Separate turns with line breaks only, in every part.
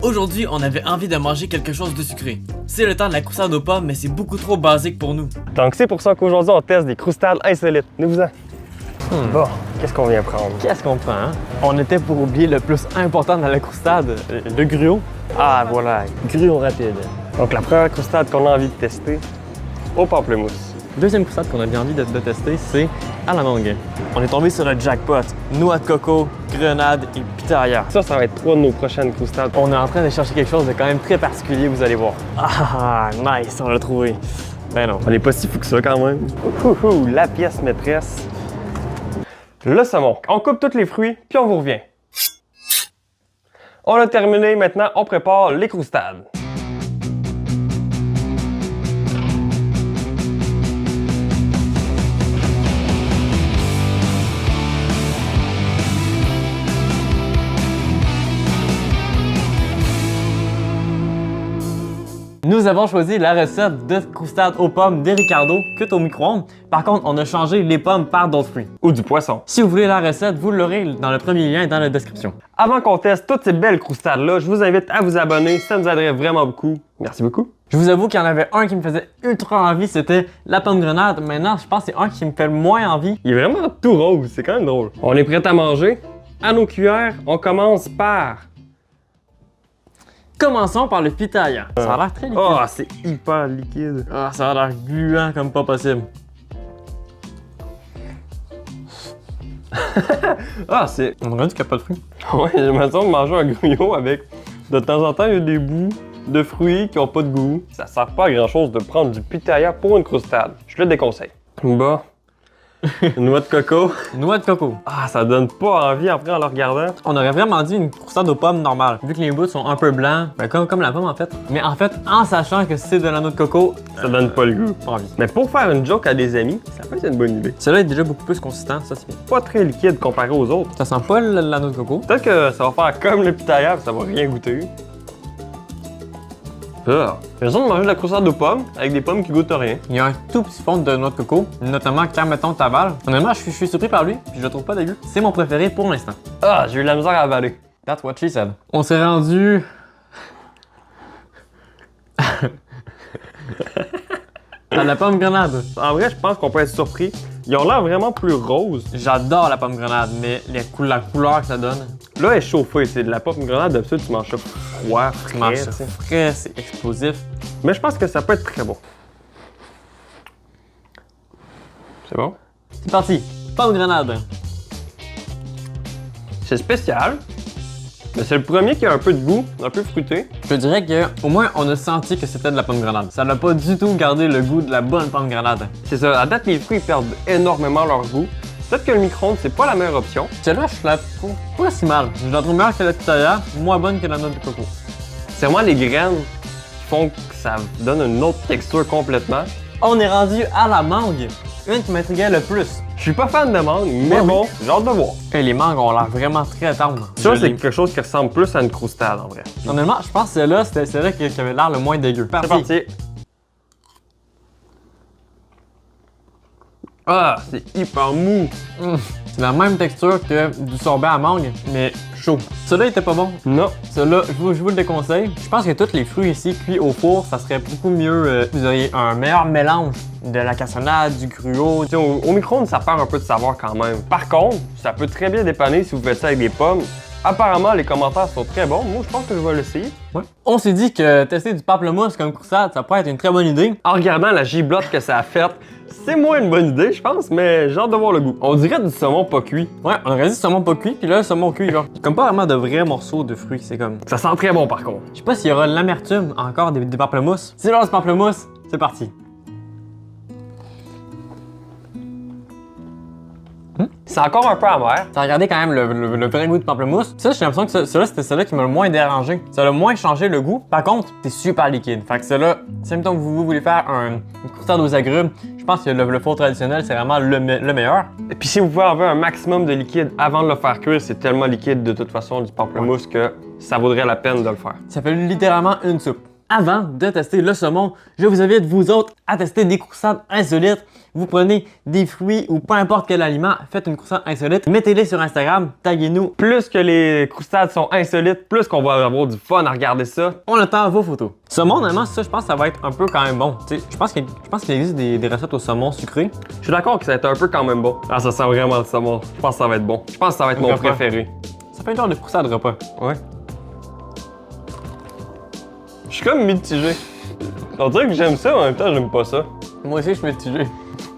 Aujourd'hui, on avait envie de manger quelque chose de sucré. C'est le temps de la croustade aux pommes, mais c'est beaucoup trop basique pour nous.
Donc c'est pour ça qu'aujourd'hui on teste des croustades insolites. Nous-en. Bon, qu'est-ce qu'on vient prendre?
Qu'est-ce qu'on prend, hein? On était pour oublier le plus important dans la croustade, le gruau.
Ah voilà,
Gruau rapide.
donc la première croustade qu'on a envie de tester, au pamplemousse.
Deuxième croustade qu'on a bien envie de tester, c'est à la mangue. On est tombé sur le jackpot. Noix de coco, grenade et pitaya.
Ça va être 3 de nos prochaines croustades.
On est en train de chercher quelque chose de quand même très particulier, vous allez voir. Ah, nice, on l'a trouvé. Ben non.
On n'est pas si fou que ça quand même. Ouhou, la pièce maîtresse. Le saumon. On coupe tous les fruits, puis on vous revient. On a terminé, maintenant on prépare les croustades.
Nous avons choisi la recette de croustade aux pommes de Ricardo, cuite au micro-ondes. Par contre, on a changé les pommes par d'autres fruits.
Ou du poisson.
Si vous voulez la recette, vous l'aurez dans le premier lien dans la description.
Avant qu'on teste toutes ces belles croustades-là, je vous invite à vous abonner, ça nous aiderait vraiment beaucoup. Merci beaucoup.
Je vous avoue qu'il y en avait un qui me faisait ultra envie, c'était la pomme grenade. Maintenant, je pense que c'est un qui me fait le moins envie.
Il est vraiment tout rose, c'est quand même drôle. On est prêt à manger. À nos cuillères, on commence par...
Commençons par le pitaya. Ça a l'air très liquide.
Oh, c'est hyper liquide.
Ah, ça a l'air gluant comme pas possible.
Ah, c'est...
On aurait dit qu'il n'y a pas de fruits.
Ouais, j'ai l'impression de manger un gruyot avec... De temps en temps, il y a des bouts de fruits qui ont pas de goût. Ça sert pas à grand chose de prendre du pitaya pour une croustade. Je le déconseille. Bah... Noix de coco.
Noix de coco.
Ah, ça donne pas envie après en le regardant.
On aurait vraiment dit une croustade aux pommes normale. Vu que les bouts sont un peu blancs, ben comme la pomme en fait. Mais en fait, en sachant que c'est de la noix de coco,
Ça donne pas le goût.
pas envie.
Mais pour faire une joke à des amis, ça peut être une bonne idée.
Celui-là est déjà beaucoup plus consistant, ça c'est bien.
Pas très liquide comparé aux autres.
Ça sent pas la noix de coco.
Peut-être que ça va faire comme le pitaya, ça va rien goûter. Ah, j'ai l'impression de manger de la croustade aux pommes avec des pommes qui goûtent rien.
Il y a un tout petit fond de noix de coco, notamment quand mettons t'avales. Honnêtement, je suis surpris par lui, puis je le trouve pas dégueu. C'est mon préféré pour l'instant.
Ah, j'ai eu de la misère à avaler.
That's what she said. On s'est rendu... à la pomme grenade.
En vrai, je pense qu'on peut être surpris. Ils ont l'air vraiment plus roses.
J'adore la pomme grenade, mais la couleur que ça donne,
Là, elle est chauffée. C'est de la pomme grenade, d'habitude, tu manges ça froid,
tu manges
frais,
ça
tu sais.
frais, c'est explosif.
Mais je pense que ça peut être très bon. C'est bon?
C'est parti, pomme grenade.
C'est spécial. Mais c'est le premier qui a un peu de goût, un peu fruité.
Je dirais qu'au moins on a senti que c'était de la pomme grenade. Ça n'a pas du tout gardé le goût de la bonne pomme grenade.
C'est ça, à date, les fruits ils perdent énormément leur goût. Peut-être que le micro-ondes, c'est pas la meilleure option.
Celle-là, je la trouve pas si mal. Je la trouve meilleure que la pitaya, moins bonne que la noix de coco.
C'est vraiment les graines qui font que ça donne une autre texture complètement.
On est rendu à la mangue, une qui m'intriguait le plus.
Je suis pas fan de mangue, mais
Moi, oui.
bon, j'ai hâte de voir.
Et les mangues ont l'air vraiment très tendres.
Ça,
Je
c'est
l'ai-
quelque chose qui ressemble plus à une croustade en vrai.
Honnêtement, je pense que celle-là, c'était celle-là qui avait l'air le moins dégueu.
C'est parti. Ah, c'est hyper mou.
C'est la même texture que du sorbet à mangue, mais chaud. Celui-là était pas bon.
Non.
Celui-là, je vous le déconseille. Je pense que tous les fruits ici cuits au four, ça serait beaucoup mieux. Vous auriez un meilleur mélange de la cassonade, du gruau.
Tu sais, au micro-ondes, ça perd un peu de saveur quand même. Par contre, ça peut très bien dépanner si vous faites ça avec des pommes. Apparemment, les commentaires sont très bons. Moi, je pense que je vais l'essayer.
Ouais. On s'est dit que tester du pamplemousse comme croustade, ça pourrait être une très bonne idée.
En regardant la giblotte que ça a faite, c'est moins une bonne idée, je pense, mais j'ai hâte de voir le goût. On dirait du saumon pas cuit.
Ouais, on aurait dit saumon pas cuit, puis là, saumon cuit, genre. Comme pas vraiment de vrais morceaux de fruits, c'est comme.
Ça sent très bon par contre.
Je sais pas s'il y aura l'amertume encore des pamplemousses. C'est l'heure du pamplemousse, c'est parti.
C'est encore un peu amer.
Ça a regardé quand même le vrai goût de pamplemousse. Ça, j'ai l'impression que celui-là, c'était celui qui m'a le moins dérangé. Ça a le moins changé le goût. Par contre, c'est super liquide. Fait que celui-là, si mettons que vous voulez faire une croustade aux agrumes, je pense que le four traditionnel, c'est vraiment le meilleur.
Et puis si vous pouvez avoir un maximum de liquide avant de le faire cuire, c'est tellement liquide de toute façon du pamplemousse que ça vaudrait la peine de le faire.
Ça fait littéralement une soupe. avant de tester le saumon, je vous invite vous autres à tester des croustades insolites. Vous prenez des fruits ou peu importe quel aliment, faites une croustade insolite, mettez-les sur Instagram, taguez-nous.
Plus que les croustades sont insolites, plus qu'on va avoir du fun à regarder ça.
On attend vos photos. Saumon, honnêtement, ça, je pense que ça va être un peu quand même bon. Tu sais, je pense qu'il existe des recettes au saumon sucré.
Je suis d'accord que ça va être un peu quand même bon. Ah, ça sent vraiment le saumon. Je pense que ça va être bon. Je pense que ça va être mon
Repas.
préféré.
Ça fait un genre de croustade repas.
Ouais. Je suis comme mitigé. On dirait que j'aime ça, en même temps, j'aime pas ça.
Moi aussi, je suis mitigé.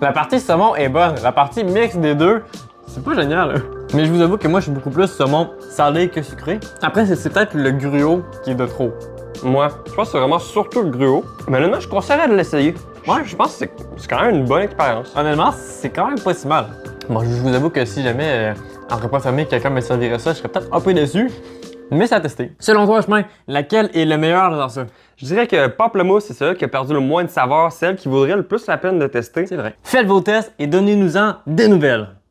La partie saumon est bonne. La partie mix des deux, c'est pas génial. Là. Mais je vous avoue que moi, je suis beaucoup plus saumon salé que sucré. Après, c'est peut-être le gruau qui est de trop.
Moi, je pense que c'est vraiment surtout le gruau. Mais honnêtement, je conseillerais de l'essayer.
Ouais.
Je pense que c'est quand même une bonne expérience.
Honnêtement, c'est quand même pas si mal. Bon, je vous avoue que si jamais, en repas famille, quelqu'un me servirait ça, je serais peut-être un peu déçu. Mais c'est à tester. Selon toi, chemin, laquelle est le meilleur dans ça?
Je dirais que Pamplemousse, c'est celui qui a perdu le moins de saveur, celle qui vaudrait le plus la peine de tester.
C'est vrai. Faites vos tests et donnez-nous-en des nouvelles.